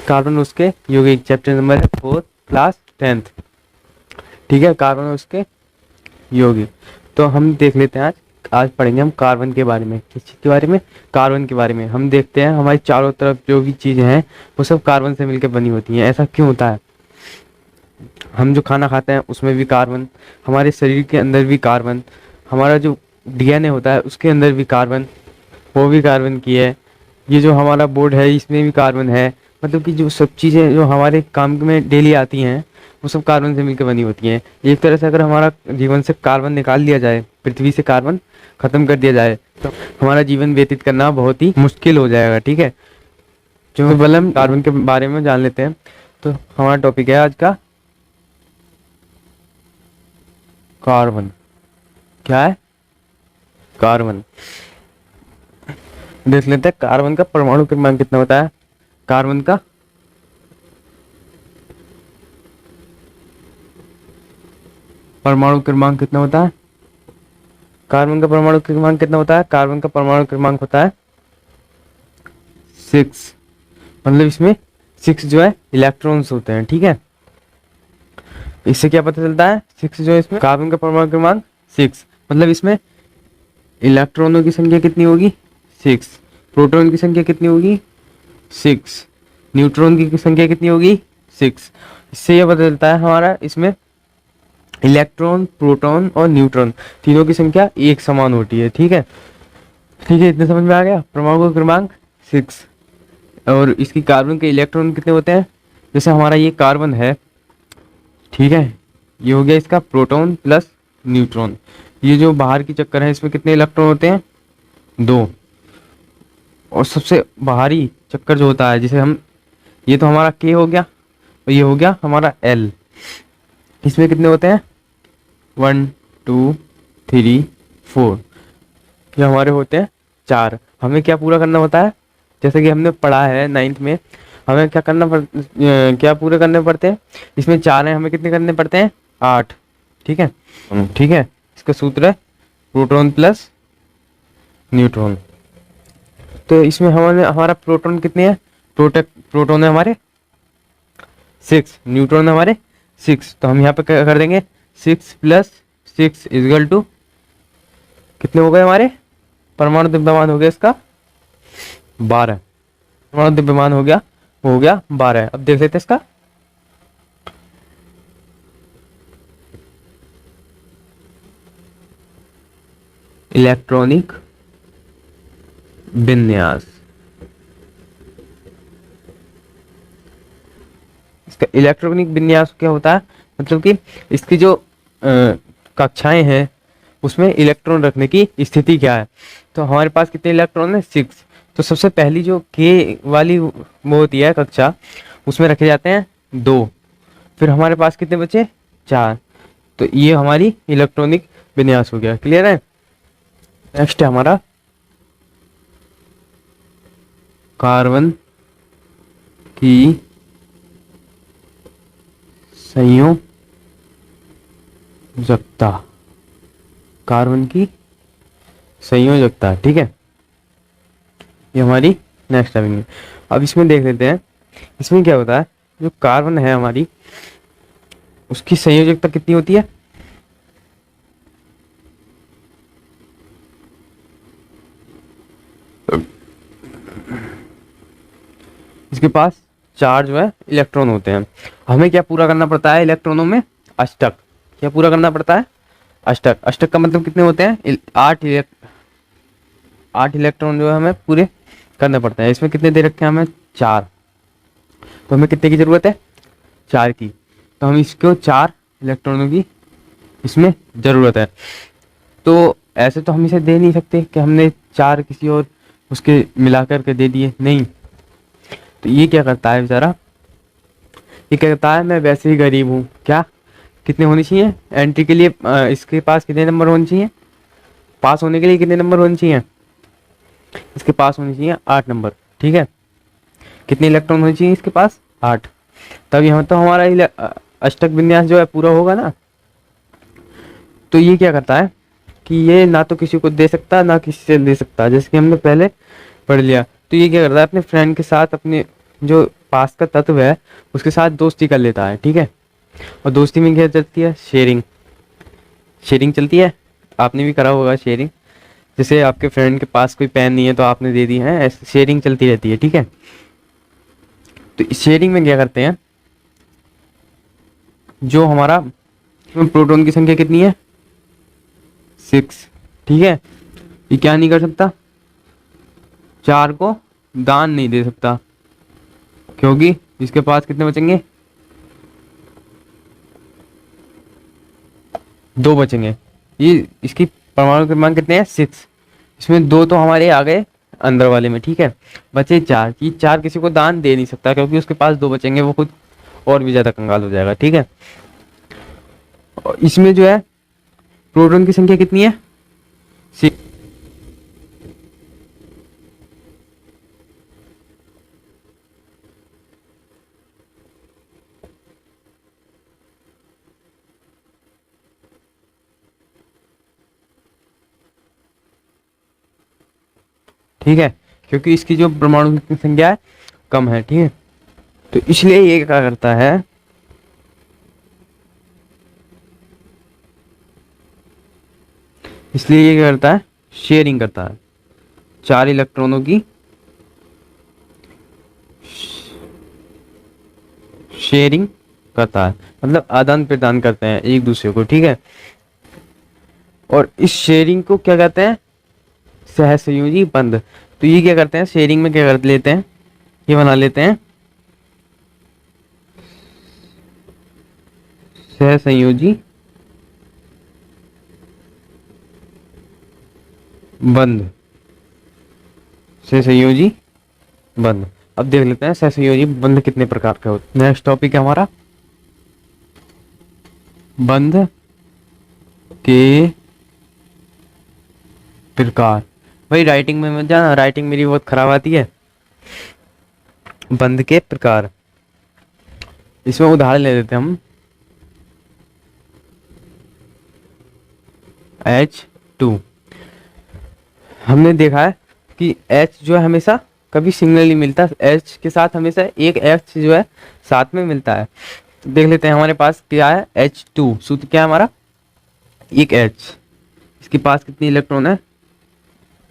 Carbon उसके यौगिक, chapter number है 4 क्लास 10th। ठीक है, कार्बन उसके यौगिक। तो हम देख लेते हैं आज पढ़ेंगे हम कार्बन के बारे में। किस चीज़ के बारे में? कार्बन के बारे में। हम देखते हैं हमारी चारों तरफ जो भी चीज़ें हैं वो सब कार्बन से मिलकर बनी होती हैं। ऐसा क्यों होता है? हम जो खाना खाते हैं उसमें भी कार्बन, हमारे शरीर के अंदर भी कार्बन, हमारा जो डीएनए होता है उसके अंदर भी कार्बन, वो भी कार्बन की है। ये जो हमारा बोर्ड है इसमें भी कार्बन है। मतलब कि जो सब चीज़ें जो हमारे काम में डेली आती हैं वो सब कार्बन से मिलकर बनी होती हैं। एक तरह से अगर हमारा जीवन से कार्बन निकाल दिया जाए, पृथ्वी से कार्बन खत्म कर दिया जाए, तो हमारा जीवन व्यतीत करना बहुत ही मुश्किल हो जाएगा। ठीक है, जो पहले हम कार्बन के बारे में जान लेते हैं। तो हमारा टॉपिक है आज का कार्बन। क्या है? कार्बन। देख लेते हैं कार्बन का परमाणु क्रमांक कितना होता है। कार्बन का परमाणु क्रमांक कितना होता है? कार्बन का परमाणु क्रमांक कितना होता है? कार्बन का परमाणु क्रमांक होता है 6। मतलब इसमें 6 जो है इलेक्ट्रॉन्स होते हैं। ठीक है, इससे क्या पता चलता है? 6 जो है इसमें कार्बन का परमाणु क्रमांक 6, मतलब इसमें इलेक्ट्रॉनों की संख्या कितनी होगी? 6। प्रोटॉन की संख्या कितनी होगी? 6। न्यूट्रॉन की संख्या कितनी होगी? 6। इससे यह पता चलता है हमारा इसमें इलेक्ट्रॉन, प्रोटॉन और न्यूट्रॉन तीनों की संख्या एक समान होती है। ठीक है, ठीक है, इतने समझ में आ गया। परमाणु क्रमांक 6। और इसकी कार्बन के इलेक्ट्रॉन कितने होते हैं? जैसे हमारा ये कार्बन है, ठीक है, ये हो गया इसका प्रोटॉन प्लस न्यूट्रॉन। ये जो बाहर की चक्कर है इसमें कितने इलेक्ट्रॉन होते हैं? 2। और सबसे बाहरी चक्कर जो होता है जिसे हम, ये तो हमारा K हो गया और ये हो गया हमारा L। इसमें कितने होते हैं? 1 2 3 4। ये हमारे होते हैं 4। हमें क्या पूरा करना होता है? जैसे कि हमने पढ़ा है 9th में, हमें क्या पूरे करने पड़ते हैं? इसमें 4 हैं, हमें कितने करने पड़ते हैं? 8। ठीक है, ठीक है। इसका सूत्र है प्रोटॉन प्लस न्यूट्रॉन। तो इसमें हमारा प्रोटॉन कितने हैं? प्रोटॉन है हमारे 6, न्यूट्रॉन है हमारे 6। तो हम यहाँ पे क्या कर देंगे? 6 प्लस 6 इजगल टू कितने हो गए हमारे? परमाणु द्रव्यमान हो गया इसका 12। परमाणु द्रव्यमान हो गया, वो हो गया 12। अब देख लेते हैं इसका इलेक्ट्रॉनिक विन्यास। इसका इलेक्ट्रॉनिक विन्यास क्या होता है? मतलब कि इसकी जो कक्षाएं हैं उसमें इलेक्ट्रॉन रखने की स्थिति क्या है। तो हमारे पास कितने इलेक्ट्रॉन है? 6। तो सबसे पहली जो K वाली वो होती है कक्षा, उसमें रखे जाते हैं 2। फिर हमारे पास कितने बचे? 4। तो ये हमारी इलेक्ट्रॉनिक विन्यास हो गया। क्लियर है? नेक्स्ट है हमारा कार्बन की संयोजकता। कार्बन की संयोजकता। ठीक है, ये हमारी नेक्स्ट टॉपिक है। अब इसमें देख लेते हैं इसमें क्या होता है। जो कार्बन है हमारी, उसकी संयोजकता कितनी होती है? इसके पास 4 जो है इलेक्ट्रॉन होते हैं। हमें क्या पूरा करना पड़ता है इलेक्ट्रॉनों में? अष्टक। क्या पूरा करना पड़ता है? अष्टक। अष्टक का मतलब कितने होते हैं? 8 इलेक्ट्रॉन जो है हमें पूरे करने पड़ते हैं। इसमें कितने दे रखे हैं हमें? 4। तो हमें कितने की जरूरत है? 4 की। तो हम इसको 4 इलेक्ट्रॉनों की इसमें जरूरत है। तो ऐसे तो हम इसे दे नहीं सकते कि हमने 4 किसी और उसके मिलाकर के दे दिए, नहीं। तो ये क्या करता है बेचारा? ये क्या कहता है? मैं वैसे ही गरीब हूँ। क्या कितने होने चाहिए एंट्री के लिए? इसके पास कितने नंबर होने चाहिए? पास होने के लिए कितने नंबर होने चाहिए? इसके पास होने चाहिए 8 नंबर। ठीक है, कितने इलेक्ट्रॉन होने चाहिए इसके पास? 8। तब यहाँ तो हमारा अष्टक विन्यास जो है पूरा होगा ना। तो ये क्या करता है कि ये ना तो किसी को दे सकता ना किसी से दे सकता, जैसे कि हमने पहले पढ़ लिया। तो ये क्या करता है? अपने फ्रेंड के साथ अपने जो पास का तत्व है उसके साथ दोस्ती कर लेता है, ठीक है। और दोस्ती में क्या चलती है, शेयरिंग। शेयरिंग चलती है, आपने भी करा होगा शेयरिंग। जैसे आपके फ्रेंड के पास कोई पेन नहीं है तो आपने दे दी है, ऐसे शेयरिंग चलती रहती है, ठीक है। तो इस शेयरिंग में क्या करते हैं, जो हमारा प्रोटॉन की संख्या कितनी है, 6, ठीक है। ये क्या नहीं कर सकता, 4 को दान नहीं दे सकता, क्योंकि इसके पास कितने बचेंगे, 2 बचेंगे। ये इसकी परमाणु क्रमांक कितने हैं, 6। इसमें 2 तो हमारे आ गए अंदर वाले में, ठीक है। बचे 4, ये 4 किसी को दान दे नहीं सकता क्योंकि उसके पास 2 बचेंगे, वो खुद और भी ज्यादा कंगाल हो जाएगा, ठीक है। और इसमें जो है प्रोटॉन की संख्या कितनी है, 6। ठीक है, क्योंकि इसकी जो परमाणु की संख्या है कम है, ठीक है। तो इसलिए ये क्या करता है, इसलिए ये क्या करता है, शेयरिंग करता है, 4 इलेक्ट्रॉनों की शेयरिंग करता है, मतलब आदान प्रदान करते हैं एक दूसरे को, ठीक है। और इस शेयरिंग को क्या कहते हैं, सहसंयोजी बंध। तो ये क्या करते हैं, शेयरिंग में क्या कर लेते हैं, ये बना लेते हैं सहसंयोजी बंध, सहसंयोजी बंध। अब देख लेते हैं सहसंयोजी बंध कितने प्रकार के होते हैं। नेक्स्ट टॉपिक है हमारा बंध के प्रकार। भाई राइटिंग में मत जाना, राइटिंग मेरी बहुत खराब आती है। बंध के प्रकार, इसमें उदाहरण ले लेते हैं हम, H2। हमने देखा है कि H जो है हमेशा कभी सिंगल नहीं मिलता, H के साथ हमेशा एक H जो है साथ में मिलता है। तो देख लेते हैं हमारे पास क्या है, H2 सूत्र क्या है हमारा, एक H, इसके पास कितनी इलेक्ट्रॉन है,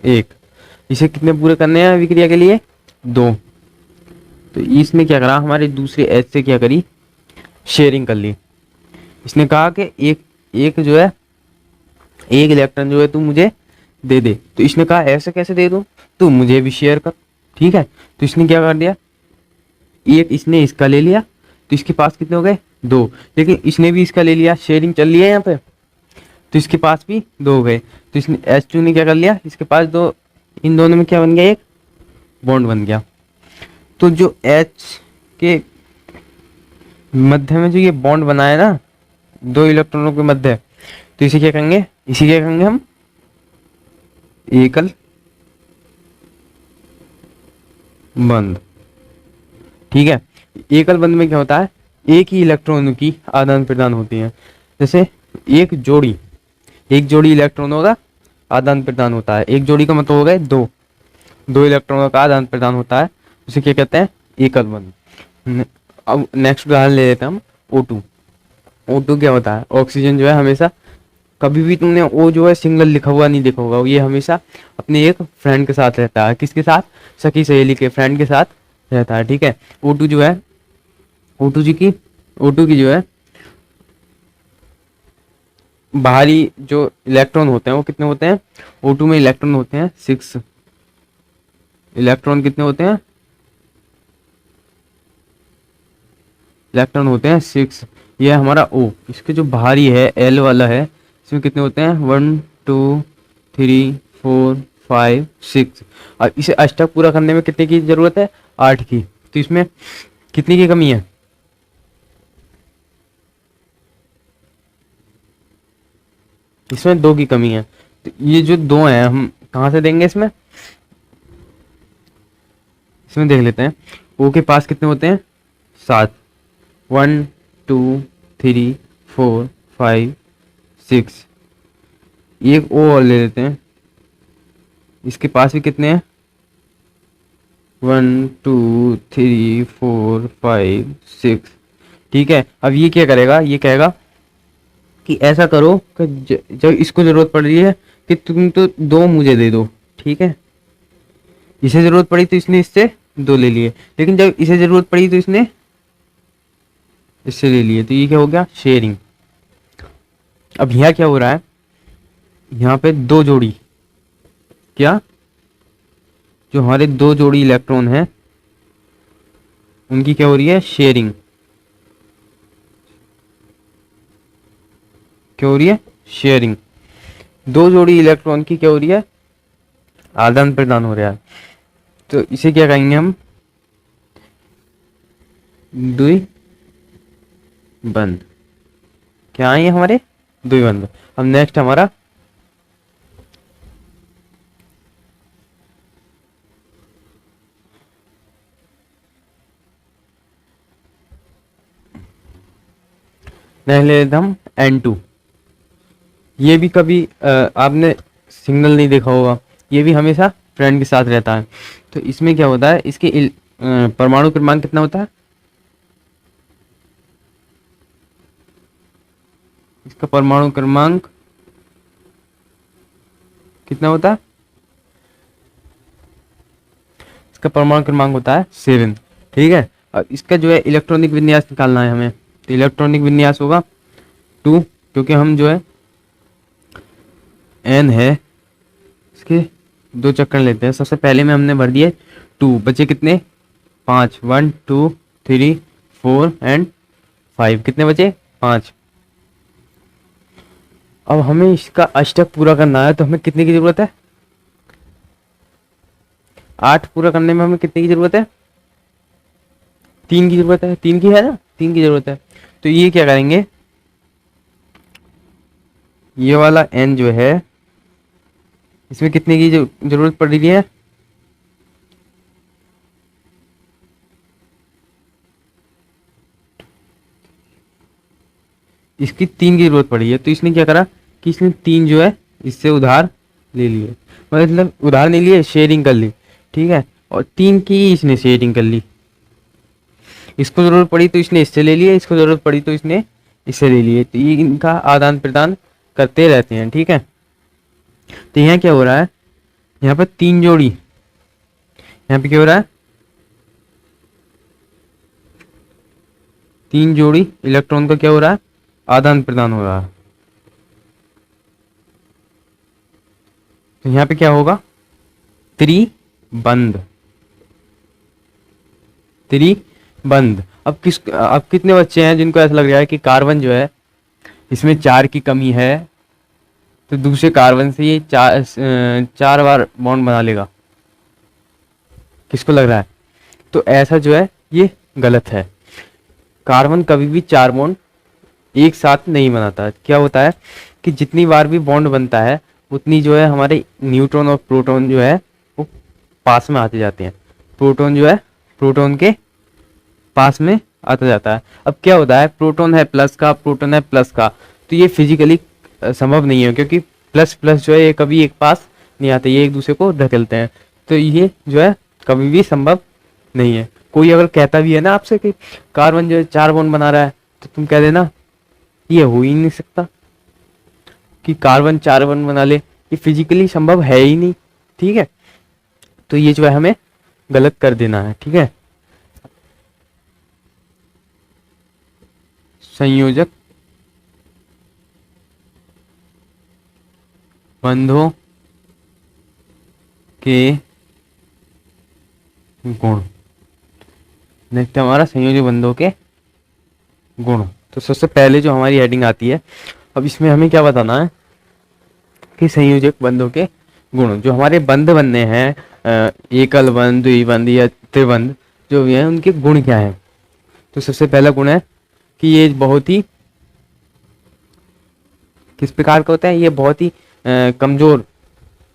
1। इसे कितने पूरे करने हैं अभिक्रिया के लिए, 2। तो इसने क्या करा, हमारे दूसरे H से क्या करी, शेयरिंग कर ली। इसने कहा कि एक जो है, एक इलेक्ट्रॉन जो है तू मुझे दे दे। तो इसने कहा ऐसे कैसे दे दूं, तू मुझे भी शेयर कर, ठीक है। तो इसने क्या कर दिया, एक इसने इसका ले लिया, तो इसके पास कितने हो गए, 2। लेकिन इसने भी इसका ले लिया, शेयरिंग चल रही है यहाँ पे, तो इसके पास भी 2 हो गए। तो इसने H2 ने क्या कर लिया, इसके पास 2, इन दोनों में क्या बन गया, एक बॉन्ड बन गया। तो जो H के मध्य में जो ये बॉन्ड बना है ना, 2 इलेक्ट्रॉनों के मध्य, तो इसे क्या कहेंगे, इसे क्या कहेंगे हम, एकल बंध, ठीक है। एकल बंध में क्या होता है, एक ही इलेक्ट्रॉनों की आदान प्रदान होती है। जैसे एक जोड़ी इलेक्ट्रॉनों का आदान प्रदान होता है, एक जोड़ी का मतलब हो गए 2 इलेक्ट्रॉनों का आदान प्रदान होता है, उसे क्या कहते हैं, एकल बंध। अब नेक्स्ट उदाहरण ले लेते हैं हम, O2। O2 क्या होता है, ऑक्सीजन जो है हमेशा, कभी भी तुमने O जो है सिंगल लिखा हुआ नहीं देखा होगा, ये हमेशा अपने एक फ्रेंड के साथ रहता है, किसके साथ, सखी सहेली के फ्रेंड के साथ रहता है, ठीक है। O2 जो है, O2 की जो है बाहरी जो इलेक्ट्रॉन होते हैं वो कितने होते हैं, O2 में इलेक्ट्रॉन होते हैं 6। इलेक्ट्रॉन कितने होते हैं, इलेक्ट्रॉन होते हैं 6। ये हमारा O, इसके जो बाहरी है L वाला है, इसमें कितने होते हैं, 1 2 3 4 5 6। और इसे अष्टक पूरा करने में कितने की जरूरत है, 8 की। तो इसमें कितनी की कमी है, इसमें 2 की कमी है। तो ये जो 2 हैं हम कहाँ से देंगे, इसमें देख लेते हैं। O के पास कितने होते हैं, 7, 1 2 3 4 5 6। एक O और ले लेते हैं, इसके पास भी कितने हैं, 1 2 3 4 5 6। ठीक है, अब ये क्या करेगा, ये कहेगा कि ऐसा करो कि जब इसको जरूरत पड़ रही है कि तुम तो दो मुझे दे दो। ठीक है, इसे जरूरत पड़ी तो इसने इससे दो ले लिए, लेकिन जब इसे जरूरत पड़ी तो इसने इससे ले लिए, तो ये क्या हो गया, शेयरिंग। अब यहाँ क्या हो रहा है, यहाँ पे दो जोड़ी, क्या, जो हमारे दो जोड़ी इलेक्ट्रॉन हैं उनकी क्या हो रही है, शेयरिंग। क्या हो रही है, शेयरिंग। दो जोड़ी इलेक्ट्रॉन की क्या हो रही है, आदान प्रदान हो रहा है। तो इसे क्या कहेंगे हम, द्विबंध। क्या है ये हमारे, द्विबंध। अब नेक्स्ट हमारा नेक्स्ट ले लेते हम N2। ये भी कभी आपने सिग्नल नहीं देखा होगा, ये भी हमेशा फ्रेंड के साथ रहता है। तो इसमें क्या होता है, इसके परमाणु क्रमांक कितना होता है, इसका परमाणु क्रमांक कितना होता है, इसका परमाणु क्रमांक होता है 7। ठीक है, अब इसका जो है इलेक्ट्रॉनिक विन्यास निकालना है हमें। तो इलेक्ट्रॉनिक विन्यास होगा 2, क्योंकि हम जो है N है इसके दो चक्कर लेते हैं। सबसे पहले में हमने भर दिए 2, बचे कितने, 5, 1 2 3 4 एंड 5, कितने बचे, 5। अब हमें इसका अष्टक पूरा करना है, तो हमें कितने की जरूरत है, 8 पूरा करने में हमें कितने की जरूरत है, 3 की जरूरत है, 3 की है ना, 3 की जरूरत है। तो ये क्या करेंगे, ये वाला N जो है इसमें कितने की जरूरत पड़ रही है, इसकी 3 की जरूरत पड़ी है। तो इसने क्या करा कि इसने 3 जो है इससे उधार ले लिए, मतलब उधार नहीं लिए, शेयरिंग कर ली। ठीक है, और 3 की इसने शेयरिंग कर ली। इसको जरूरत पड़ी तो इसने इससे ले लिए, इसको जरूरत पड़ी तो इसने इससे ले लिए। तो ये इनका आदान प्रदान करते रहते हैं। ठीक है, तो यहाँ क्या हो रहा है, यहाँ पर 3 जोड़ी, यहाँ पे क्या हो रहा है, 3 जोड़ी इलेक्ट्रॉन का क्या हो रहा है, आदान प्रदान हो रहा है। तो यहाँ पे क्या होगा, त्रिबंध, त्रिबंध। अब कितने बच्चे हैं जिनको ऐसा लग रहा है कि कार्बन जो है इसमें 4 की कमी है, तो दूसरे कार्बन से ये 4 बार बॉन्ड बना लेगा, किसको लग रहा है, तो ऐसा जो है ये गलत है। कार्बन कभी भी 4 बॉन्ड एक साथ नहीं बनाता। क्या होता है कि जितनी बार भी बॉन्ड बनता है उतनी जो है हमारे न्यूट्रॉन और प्रोटॉन जो है वो पास में आते जाते हैं। प्रोटॉन जो है प्रोटॉन के पास में आता जाता है। अब क्या होता है, प्रोटॉन है प्लस का, प्रोटॉन है प्लस का, तो ये फिजिकली संभव नहीं है, क्योंकि प्लस प्लस जो है ये कभी एक पास नहीं आते, ये एक दूसरे को धकेलते हैं। तो ये जो है कभी भी संभव नहीं है। कोई अगर कहता भी है ना आपसे कि कार्बन जो है 4 बॉन्ड बना रहा है, तो तुम कह देना ये हो ही नहीं सकता कि कार्बन 4 बॉन्ड बना ले, ये फिजिकली संभव है ही नहीं। ठीक है, तो ये जो है हमें गलत कर देना है। ठीक है, संयोजक बंधों के गुण। नेक्स्ट हमारा संयोजक बंधों के गुण। तो सबसे पहले जो हमारी हेडिंग आती है, अब इसमें हमें क्या बताना है कि संयोजक बंधों के गुण। जो हमारे बंध बनने हैं, एकल बंध, द्विबंध या त्रिबंध जो भी है, उनके गुण क्या है। तो सबसे पहला गुण है कि ये बहुत ही किस प्रकार का होता है, ये बहुत ही कमजोर,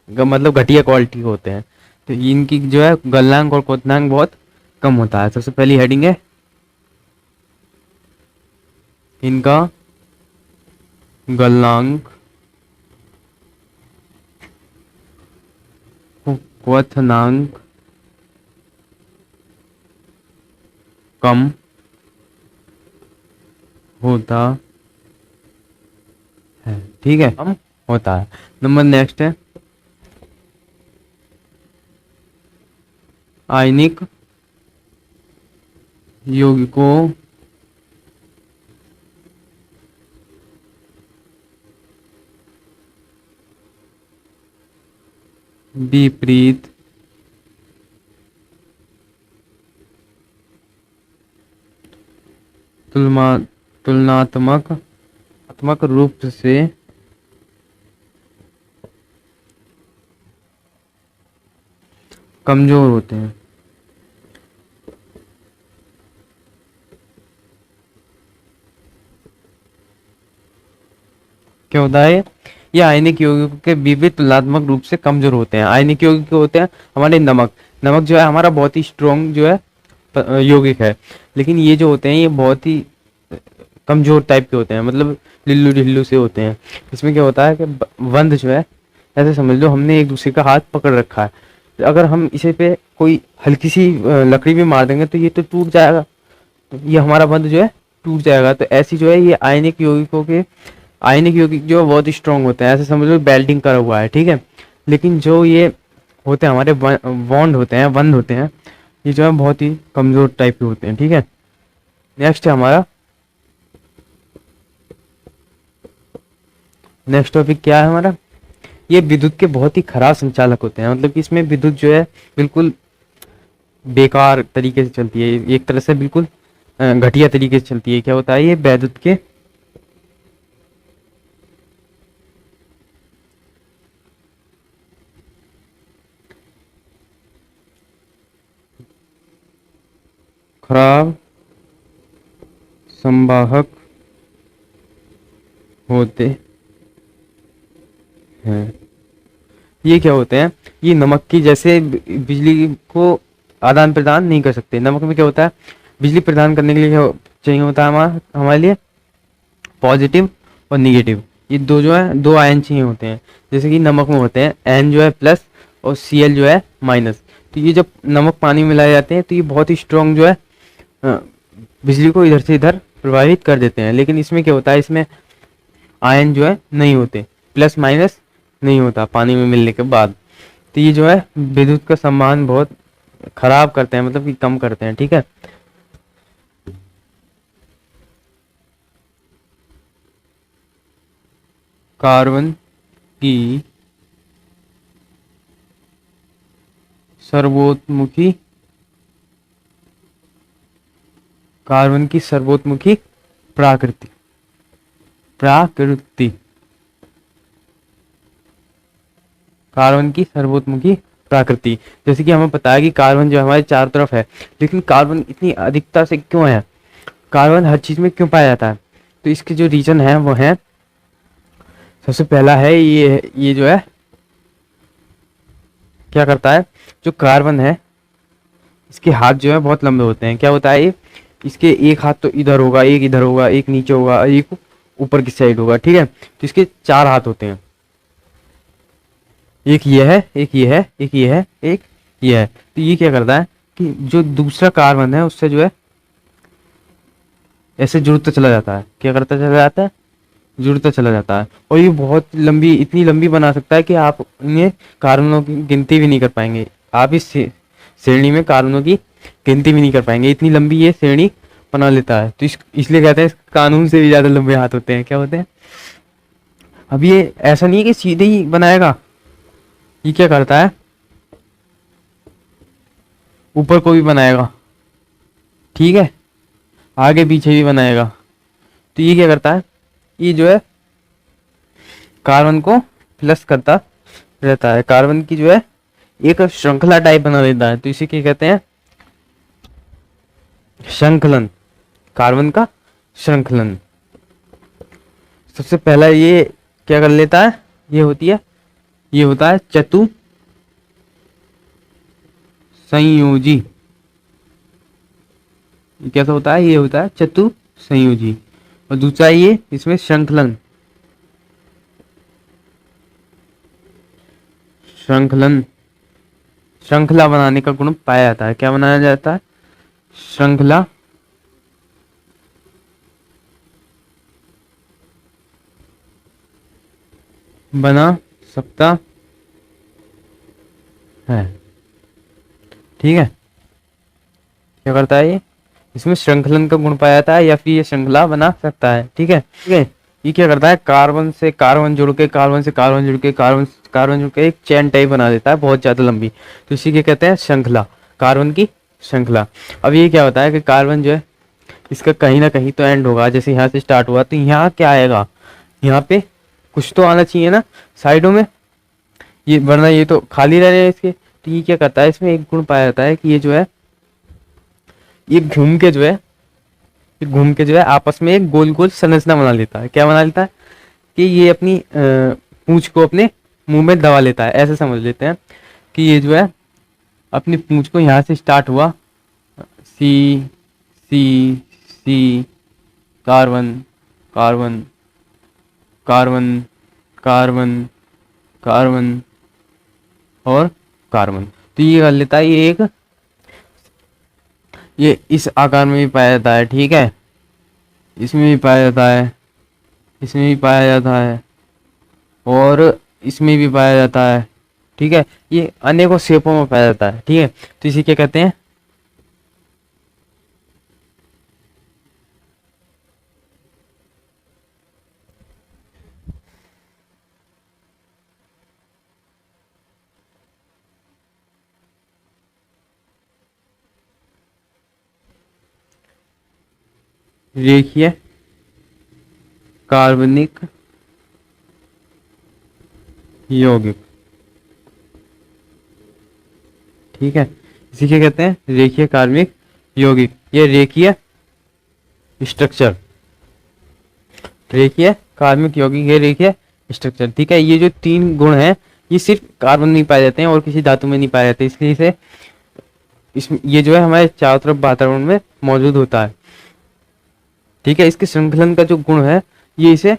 मतलब घटिया क्वालिटी के होते हैं। तो इनकी जो है गलनांक और क्वथनांक बहुत कम होता है। सबसे पहली हेडिंग है इनका गलनांक क्वथनांक कम होता है, ठीक है, कम होता है। नंबर नेक्स्ट है आयनिक यौगिकों विपरीत तुलना तुलनात्मक रूप से कमजोर होते हैं। क्या होता है ये आयनिक यौगिकों के विविध तुलनात्मक रूप से कमजोर होते हैं। आयनिक यौगिक होते हैं हमारे नमक। नमक जो है हमारा बहुत ही स्ट्रॉन्ग जो है यौगिक है, लेकिन ये जो होते हैं ये बहुत ही कमजोर टाइप के होते हैं, मतलब लिल्लू ढिल्लू से होते हैं। इसमें क्या होता है कि बंध जो है, ऐसे समझ लो हमने एक दूसरे का हाथ पकड़ रखा है, अगर हम इसे पे कोई हल्की सी लकड़ी भी मार देंगे तो ये तो टूट जाएगा, ये हमारा बंध जो है टूट जाएगा। तो ऐसी जो है ये आयनिक यौगिक जो है बहुत ही स्ट्रांग होते हैं, ऐसे समझ लो बेल्डिंग करा हुआ है, ठीक है। लेकिन जो ये होते हैं हमारे बॉन्ड होते हैं, बंध होते हैं, ये जो है बहुत ही कमजोर टाइप के होते हैं, ठीक है। नेक्स्ट है हमारा नेक्स्ट टॉपिक क्या है हमारा, ये विद्युत के बहुत ही खराब संचालक होते हैं। मतलब कि इसमें विद्युत जो है बिल्कुल बेकार तरीके से चलती है, एक तरह से बिल्कुल घटिया तरीके से चलती है। क्या होता है ये विद्युत के खराब संवाहक होते हैं। ये क्या होते हैं, ये नमक की जैसे बिजली को आदान प्रदान नहीं कर सकते। नमक में क्या होता है, बिजली प्रदान करने के लिए क्या चाहिए होता है हमारे लिए पॉजिटिव और निगेटिव, ये दो जो है दो आयन चाहिए होते हैं। जैसे कि नमक में होते हैं एन जो है प्लस और Cl जो है माइनस। तो ये जब नमक पानी में मिलाए जाते हैं तो ये बहुत ही स्ट्रॉन्ग जो है बिजली को इधर से इधर प्रभावित कर देते हैं। लेकिन इसमें क्या होता है, इसमें आयन जो है नहीं होते, प्लस माइनस नहीं होता पानी में मिलने के बाद। तो ये जो है विद्युत का संवहन बहुत खराब करते हैं, मतलब कि कम करते हैं, ठीक है। कार्बन की सर्वोत्मुखी प्रकृति कार्बन की सर्वोत्मुखी प्रकृति, जैसे कि हमें पता है कि कार्बन जो हमारे चारों तरफ है, लेकिन कार्बन इतनी अधिकता से क्यों है, कार्बन हर चीज में क्यों पाया जाता है। तो इसके जो रीजन है वो है, सबसे पहला है ये जो है क्या करता है, जो कार्बन है इसके हाथ जो है बहुत लंबे होते हैं। क्या होता है ये, इसके एक हाथ तो इधर होगा, एक इधर होगा, एक नीचे होगा, एक ऊपर की साइड होगा, ठीक है। तो इसके चार हाथ होते हैं, एक ये है, एक ये है, एक ये है, एक ये है। तो ये क्या करता है कि जो दूसरा कार्बन है उससे जो है ऐसे जुड़ता चला जाता है। क्या करता चला जाता है, जुड़ता चला जाता है। और ये बहुत लंबी, इतनी लंबी बना सकता है कि आप इन्हें कार्बनों की गिनती भी नहीं कर पाएंगे। आप इस श्रेणी में कार्बनों की गिनती भी नहीं कर पाएंगे, इतनी लंबी ये श्रेणी बना लेता है। तो इसलिए कहते हैं इस कानून से भी ज्यादा लंबे हाथ होते हैं। क्या होते हैं, अब ये ऐसा नहीं है कि सीधे ही बनाएगा, ये क्या करता है ऊपर को भी बनाएगा, ठीक है, आगे पीछे भी बनाएगा। तो ये क्या करता है, ये जो है कार्बन को प्लस करता रहता है, कार्बन की जो है एक श्रृंखला टाइप बना देता है। तो इसे क्या कहते हैं, श्रृंखलन, कार्बन का श्रृंखलन। सबसे पहला ये क्या कर लेता है, ये होता है चतु संयोजी। ये कैसा होता है, ये होता है चतु संयोजी। और दूसरा ये इसमें श्रृंखलन श्रृंखला बनाने का गुण पाया जाता है। क्या बनाया जाता है, श्रृंखला बना सकता है। ठीक है, क्या करता है ये, इसमें श्रृंखलन का गुण पाया जाता है या फिर ये श्रृंखला बना सकता है। ठीक है, ठीक है। ये क्या करता है, कार्बन से कार्बन जुड़ के, कार्बन से कार्बन जुड़ के, कार्बन कार्बन जुड़ के एक चेन टाइप बना देता है बहुत ज्यादा लंबी, तो इसी के कहते हैं श्रृंखला, कार्बन की श्रृंखला। अब ये क्या होता है कि कार्बन जो है इसका कहीं ना कहीं तो एंड होगा, जैसे यहाँ से स्टार्ट हुआ तो यहाँ क्या आएगा, यहाँ पे कुछ तो आना चाहिए ना साइडों में, ये वरना ये तो खाली रह रहे हैं इसके। तो ये क्या करता है, इसमें एक गुण पाया जाता है कि ये जो है, ये घूम के जो है, ये घूम के जो है आपस में एक गोल गोल संरचना बना लेता है। क्या बना लेता है कि ये अपनी पूंछ को अपने मुंह में दबा लेता है, ऐसे समझ लेते हैं कि ये जो है अपनी पूंछ को यहाँ से स्टार्ट हुआ, C C C, carbon carbon carbon carbon carbon और कार्बन, तो ये कर लेता है, ये इस आकार में भी पाया जाता है। ठीक है, इसमें भी पाया जाता है, इसमें भी पाया जाता है और इसमें भी पाया जाता है। ठीक है, ये अनेकों शेपों में पाया जाता है। ठीक है, तो इसे क्या कहते हैं, रेखीय कार्बनिक यौगिक। ठीक है, इसी के कहते हैं रेखीय कार्बनिक यौगिक। ये रेखीय स्ट्रक्चर, रेखीय कार्बनिक यौगिक, ये रेखीय स्ट्रक्चर। ठीक है, ये जो तीन गुण हैं ये सिर्फ कार्बन में पाए जाते हैं और किसी धातु में नहीं पाए जाते, इसलिए इसे इसमें ये जो है हमारे चारों तरफ वातावरण में मौजूद होता है। ठीक है, इसके श्रृंखलन का जो गुण है ये इसे